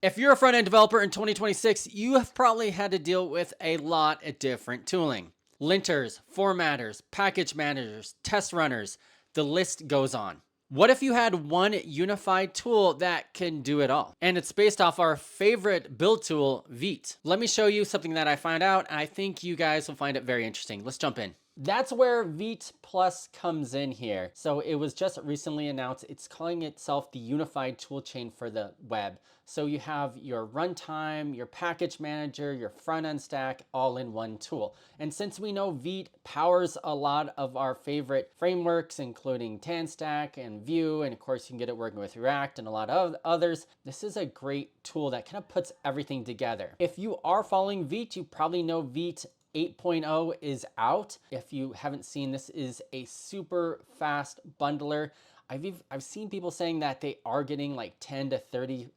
If you're a front-end developer in 2026, you have probably had to deal with a lot of different tooling. Linters, formatters, package managers, test runners, the list goes on. What if you had one unified tool that can do it all? And it's based off our favorite build tool, Vite. Let me show you something that I found out. I think you guys will find it very interesting. Let's jump in. That's where Vite Plus comes in here. So it was just recently announced. It's calling itself the unified toolchain for the web. So you have your runtime, your package manager, your front end stack, all in one tool. And since we know Vite powers a lot of our favorite frameworks, including TanStack and Vue, and of course you can get it working with React and a lot of others, this is a great tool that kind of puts everything together. If you are following Vite, you probably know Vite 8.0 is out. If you haven't seen, this is a super fast bundler. I've seen people saying that they are getting like 10 to 30x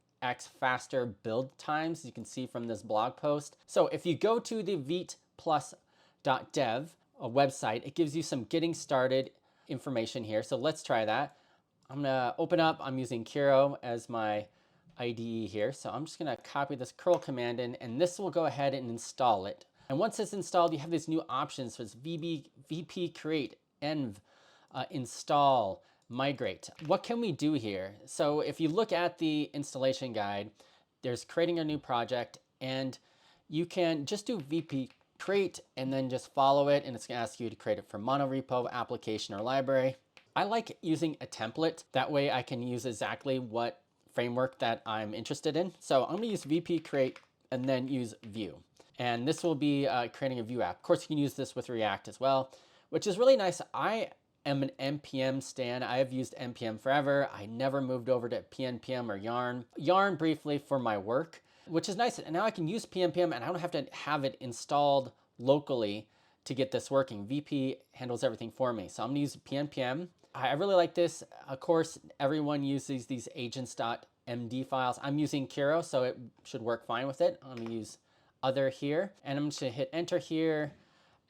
faster build times, as you can see from this blog post. So if you go to the viteplus.dev website, it gives you some getting started information here. So let's try that. I'm gonna open up, I'm using Kiro as my IDE here. So I'm just gonna copy this curl command in, and this will go ahead and install it. And once it's installed, you have these new options. So it's vp create, env, install, migrate. What can we do here? So if you look at the installation guide, there's creating a new project, and you can just do vp create and then just follow it, and it's gonna ask you to create it for monorepo, application, or library. I like using a template. That way I can use exactly what framework that I'm interested in. So I'm gonna use vp create and then use Vue. And this will be creating a Vue app. Of course, you can use this with React as well, which is really nice. I am an NPM stan. I have used NPM forever. I never moved over to PNPM or Yarn. Yarn briefly for my work, which is nice. And now I can use PNPM and I don't have to have it installed locally to get this working. VP handles everything for me. So I'm gonna use PNPM. I really like this. Of course, everyone uses these agents.md files. I'm using Kiro, so it should work fine with it. I'm gonna use other here, and I'm just gonna hit enter here,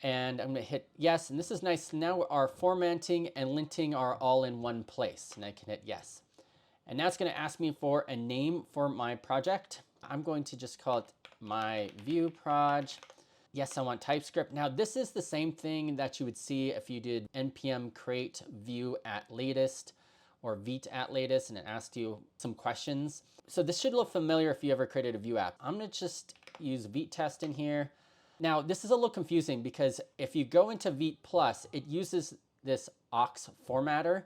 and I'm gonna hit yes, and this is nice. Now our formatting and linting are all in one place, and I can hit yes. And now it's gonna ask me for a name for my project. I'm going to just call it my Vue proj. Yes, I want TypeScript. Now this is the same thing that you would see if you did npm create Vue at latest or Vite at latest, and it asked you some questions. So this should look familiar if you ever created a Vue app. I'm gonna just use Vite test in here. Now this is a little confusing because if you go into Vite Plus, it uses this aux formatter,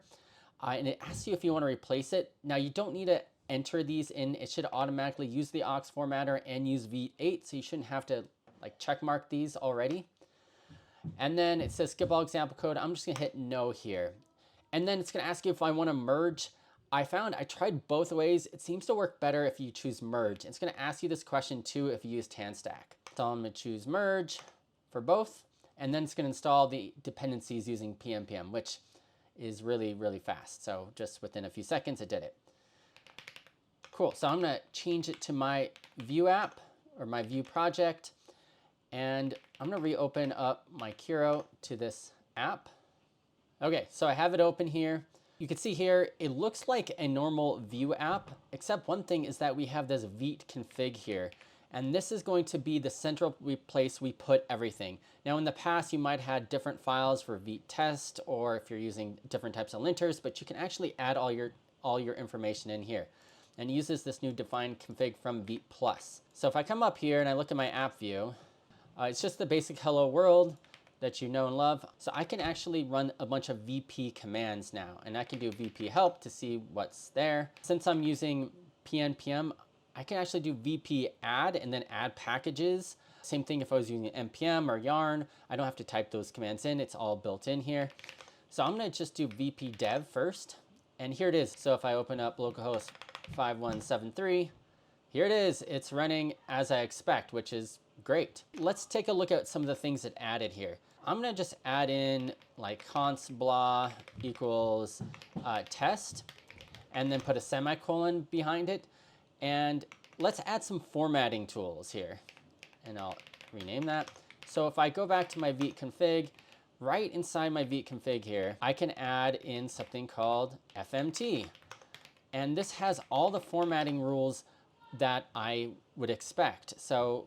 and it asks you if you want to replace it. Now you don't need to enter these in. It should automatically use the aux formatter and use Vite 8, so you shouldn't have to like check mark these already. And then it says skip all example code. I'm just gonna hit no here. And then it's gonna ask you if I wanna merge. I tried both ways. It seems to work better if you choose merge. It's gonna ask you this question too if you use TanStack. So I'm gonna choose merge for both. And then it's gonna install the dependencies using PNPM, which is really, really fast. So just within a few seconds, it did it. Cool, so I'm gonna change it to my Vue app or my Vue project. And I'm gonna reopen up my Kiro to this app. Okay, so I have it open here. You can see here, it looks like a normal Vue app, except one thing is that we have this vite config here. And this is going to be the central place we put everything. Now in the past, you might have had different files for vite test, or if you're using different types of linters, but you can actually add all your information in here. And it uses this new defined config from Vite Plus. So if I come up here and I look at my app view, it's just the basic hello world that you know and love. So I can actually run a bunch of VP commands now, and I can do VP help to see what's there. Since I'm using PNPM, I can actually do VP add and then add packages. Same thing if I was using NPM or Yarn. I don't have to type those commands in. It's all built in here. So I'm gonna just do VP dev first, and here it is. So if I open up localhost 5173, here it is. It's running as I expect, which is great. Let's take a look at some of the things it added here. I'm gonna just add in like const blah equals test, and then put a semicolon behind it. And let's add some formatting tools here. And I'll rename that. So if I go back to my vite config, right inside my vite config here, I can add in something called FMT. And this has all the formatting rules that I would expect. So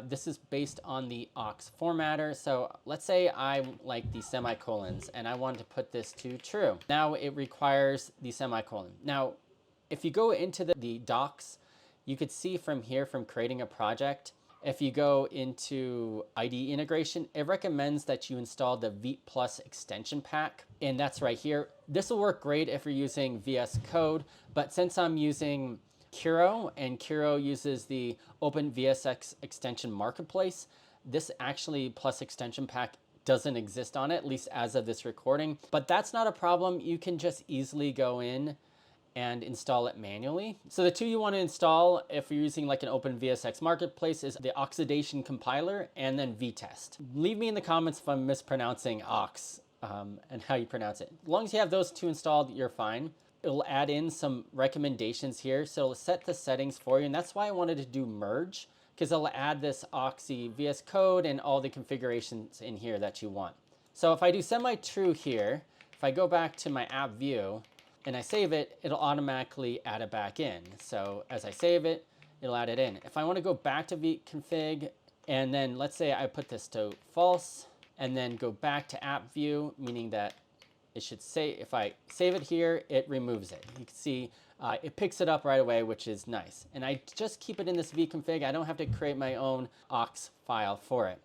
this is based on the aux formatter. So let's say I like the semicolons and I want to put this to true. Now it requires the semicolon. Now, if you go into the docs, you could see from here, from creating a project, if you go into IDE integration, it recommends that you install the Vite Plus extension pack, and that's right here. This will work great if you're using VS Code, but since I'm using Curo, and Curo uses the OpenVSX extension marketplace, this actually Plus extension pack doesn't exist on it, at least as of this recording. But that's not a problem. You can just easily go in and install it manually. So the two you want to install if you're using like an OpenVSX marketplace is the oxidation compiler and then vtest. Leave me in the comments if I'm mispronouncing ox and how you pronounce it. As long as you have those two installed, you're fine. It'll add in some recommendations here. So it'll set the settings for you. And that's why I wanted to do merge, because it'll add this Oxy VS Code and all the configurations in here that you want. So if I do semi-true here, if I go back to my app view, and I save it, it'll automatically add it back in. So as I save it, it'll add it in. If I want to go back to vite.config, and then let's say I put this to false, and then go back to app view, meaning that it should say, if I save it here, it removes it. You can see it picks it up right away, which is nice. And I just keep it in this vite.config. I don't have to create my own aux file for it.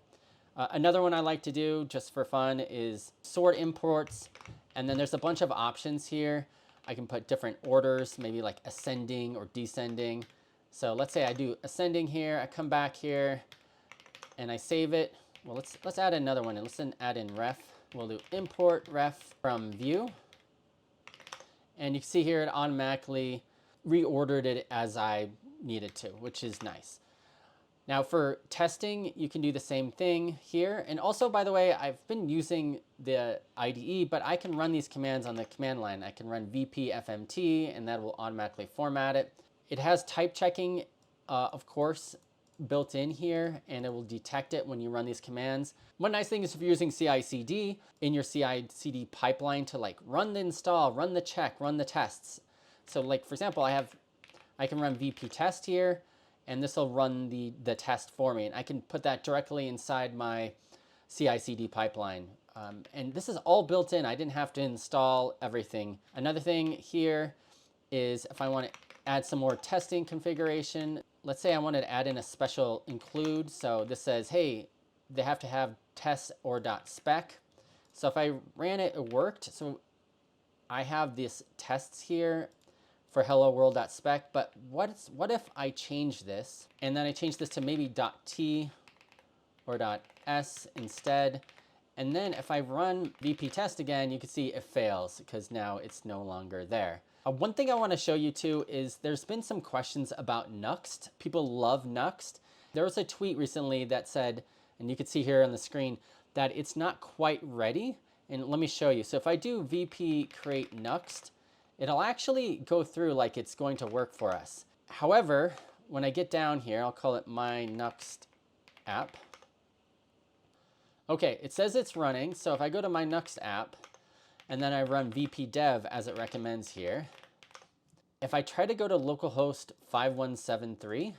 Another one I like to do just for fun is sort imports. And then there's a bunch of options here. I can put different orders, maybe like ascending or descending. So let's say I do ascending here. I come back here and I save it. Well, let's add another one, and let's add in ref. We'll do import ref from view. And you can see here it automatically reordered it as I needed to, which is nice. Now for testing, you can do the same thing here. And also, by the way, I've been using the IDE, but I can run these commands on the command line. I can run vp-fmt, and that will automatically format it. It has type checking, of course, built in here, and it will detect it when you run these commands. One nice thing is if you're using CI/CD in your CI/CD pipeline to like run the install, run the check, run the tests. So like, for example, I can run vp test here, and this will run the test for me. And I can put that directly inside my CI/CD pipeline. And this is all built in. I didn't have to install everything. Another thing here is if I want to add some more testing configuration, let's say I wanted to add in a special include. So this says, hey, they have to have tests or .spec. So if I ran it, it worked. So I have this tests here for hello world.spec, but what if I change this, and then I change this to maybe .t or .s instead, and then if I run vp test again, you can see it fails because now it's no longer there. One thing I want to show you too is there's been some questions about Nuxt. People love Nuxt. There was a tweet recently that said, and you can see here on the screen, that it's not quite ready. And let me show you. So if I do vp create Nuxt, it'll actually go through like it's going to work for us. However, when I get down here, I'll call it my Nuxt app. Okay, it says it's running. So if I go to my Nuxt app, and then I run vp dev as it recommends here, if I try to go to localhost 5173,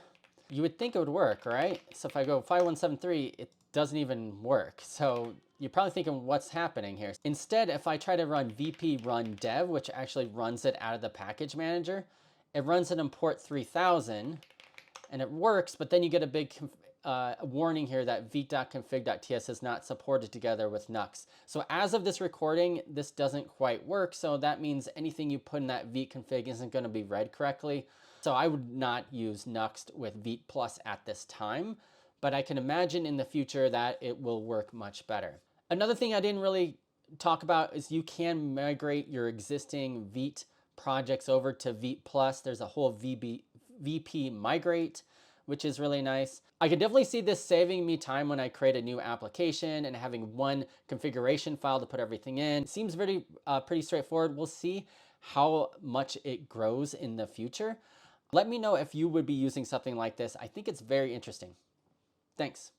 you would think it would work, right? So if I go 5173, it doesn't even work. So you're probably thinking, what's happening here? Instead, if I try to run vp run dev, which actually runs it out of the package manager, it runs it in port 3000 and it works, but then you get a big warning here that vite.config.ts is not supported together with Nuxt. So as of this recording, this doesn't quite work. So that means anything you put in that vite config isn't going to be read correctly. So I would not use Nuxt with Vite Plus at this time, but I can imagine in the future that it will work much better. Another thing I didn't really talk about is you can migrate your existing Vite projects over to Vite Plus. There's a whole VP migrate, which is really nice. I could definitely see this saving me time when I create a new application and having one configuration file to put everything in. It seems pretty straightforward. We'll see how much it grows in the future. Let me know if you would be using something like this. I think it's very interesting. Thanks.